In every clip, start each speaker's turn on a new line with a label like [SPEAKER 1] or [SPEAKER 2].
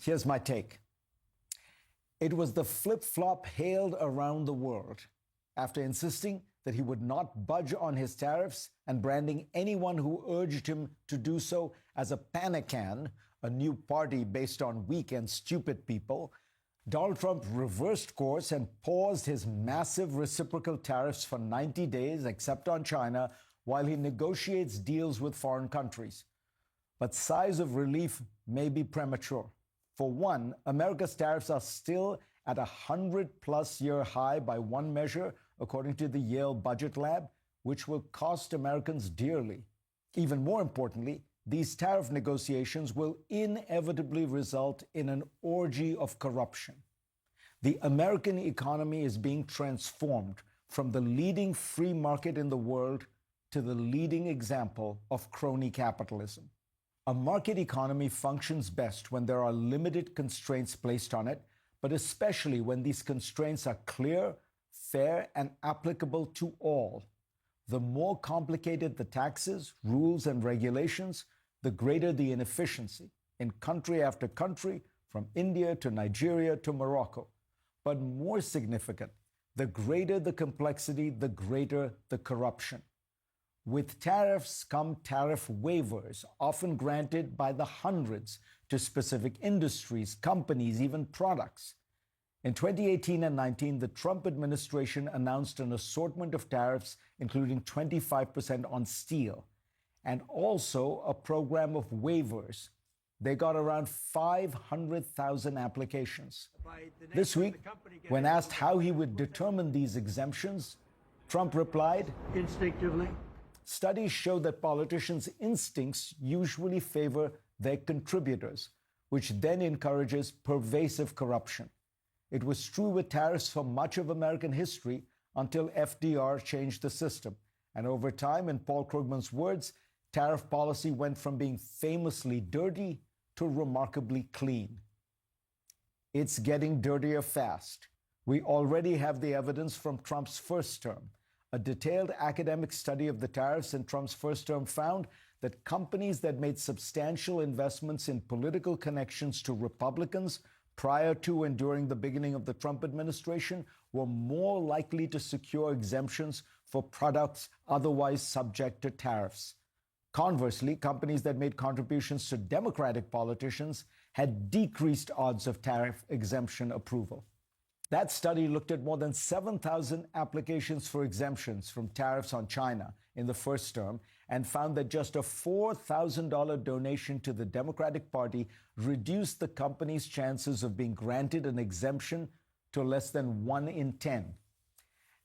[SPEAKER 1] Here's my take. It was the flip-flop hailed around the world after insisting that he would not budge on his tariffs and branding anyone who urged him to do so as a panican, a new party based on weak and stupid people. Donald Trump reversed course and paused his massive reciprocal tariffs for 90 days, except on China, while he negotiates deals with foreign countries. But sighs of relief may be premature. For one, America's tariffs are still at a 100-plus year high by one measure, according to the Yale Budget Lab, which will cost Americans dearly. Even more importantly, these tariff negotiations will inevitably result in an orgy of corruption. The American economy is being transformed from the leading free market in the world to the leading example of crony capitalism. A market economy functions best when there are limited constraints placed on it, but especially when these constraints are clear, fair, and applicable to all. The more complicated the taxes, rules, and regulations, the greater the inefficiency in country after country, from India to Nigeria to Morocco. But more significant, the greater the complexity, the greater the corruption. With tariffs come tariff waivers, often granted by the hundreds to specific industries, companies, even products. In 2018 and 19, the Trump administration announced an assortment of tariffs, including 25% on steel, and also a program of waivers. They got around 500,000 applications. This week, when asked how he would determine these exemptions, Trump replied,
[SPEAKER 2] instinctively.
[SPEAKER 1] Studies show that politicians' instincts usually favor their contributors, which then encourages pervasive corruption. It was true with tariffs for much of American history until FDR changed the system. And over time, in Paul Krugman's words, tariff policy went from being famously dirty to remarkably clean. It's getting dirtier fast. We already have the evidence from Trump's first term. A detailed academic study of the tariffs in Trump's first term found that companies that made substantial investments in political connections to Republicans prior to and during the beginning of the Trump administration were more likely to secure exemptions for products otherwise subject to tariffs. Conversely, companies that made contributions to Democratic politicians had decreased odds of tariff exemption approval. That study looked at more than 7,000 applications for exemptions from tariffs on China in the first term and found that just a $4,000 donation to the Democratic Party reduced the company's chances of being granted an exemption to less than 1 in 10.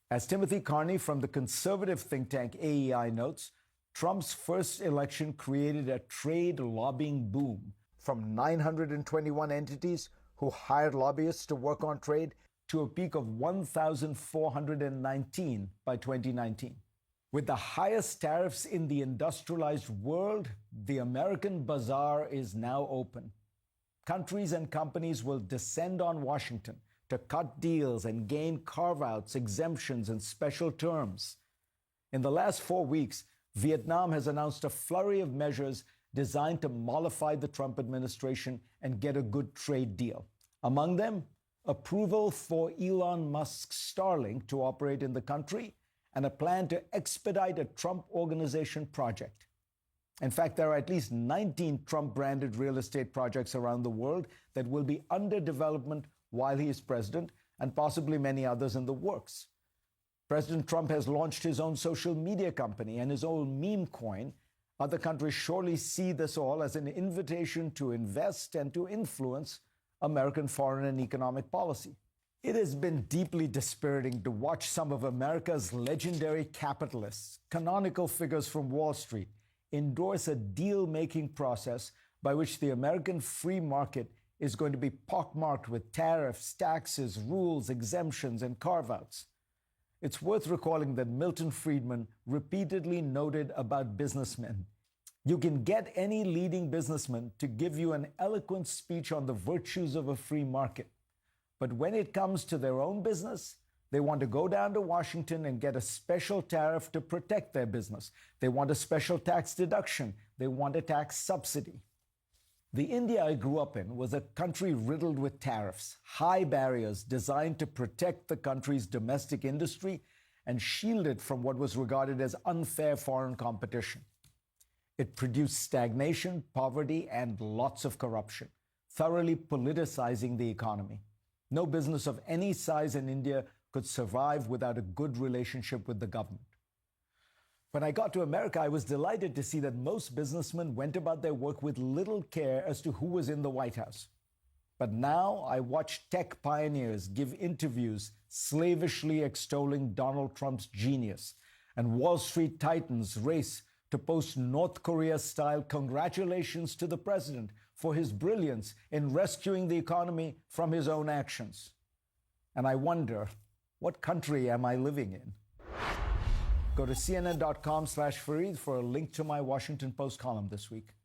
[SPEAKER 1] As Timothy Carney from the conservative think tank AEI notes, Trump's first election created a trade lobbying boom from 921 entities who hired lobbyists to work on trade to a peak of 1,419 by 2019. With the highest tariffs in the industrialized world, the American bazaar is now open. Countries and companies will descend on Washington to cut deals and gain carve-outs, exemptions, and special terms. In the last 4 weeks, Vietnam has announced a flurry of measures designed to mollify the Trump administration and get a good trade deal. Among them, approval for Elon Musk's Starlink to operate in the country and a plan to expedite a Trump Organization project. In fact, there are at least 19 Trump-branded real estate projects around the world that will be under development while he is president, and possibly many others in the works. President Trump has launched his own social media company and his own meme coin. Other countries surely see this all as an invitation to invest and to influence American foreign and economic policy. It has been deeply dispiriting to watch some of America's legendary capitalists, canonical figures from Wall Street, endorse a deal-making process by which the American free market is going to be pockmarked with tariffs, taxes, rules, exemptions, and carve-outs. It's worth recalling that Milton Friedman repeatedly noted about businessmen. You can get any leading businessman to give you an eloquent speech on the virtues of a free market. But when it comes to their own business, they want to go down to Washington and get a special tariff to protect their business. They want a special tax deduction. They want a tax subsidy. The India I grew up in was a country riddled with tariffs, high barriers designed to protect the country's domestic industry and shield it from what was regarded as unfair foreign competition. It produced stagnation, poverty, and lots of corruption, thoroughly politicizing the economy. No business of any size in India could survive without a good relationship with the government. When I got to America, I was delighted to see that most businessmen went about their work with little care as to who was in the White House. But now I watch tech pioneers give interviews slavishly extolling Donald Trump's genius, and Wall Street titans race to post North Korea-style congratulations to the president for his brilliance in rescuing the economy from his own actions. And I wonder, what country am I living in? Go to cnn.com/Fareed for a link to my Washington Post column this week.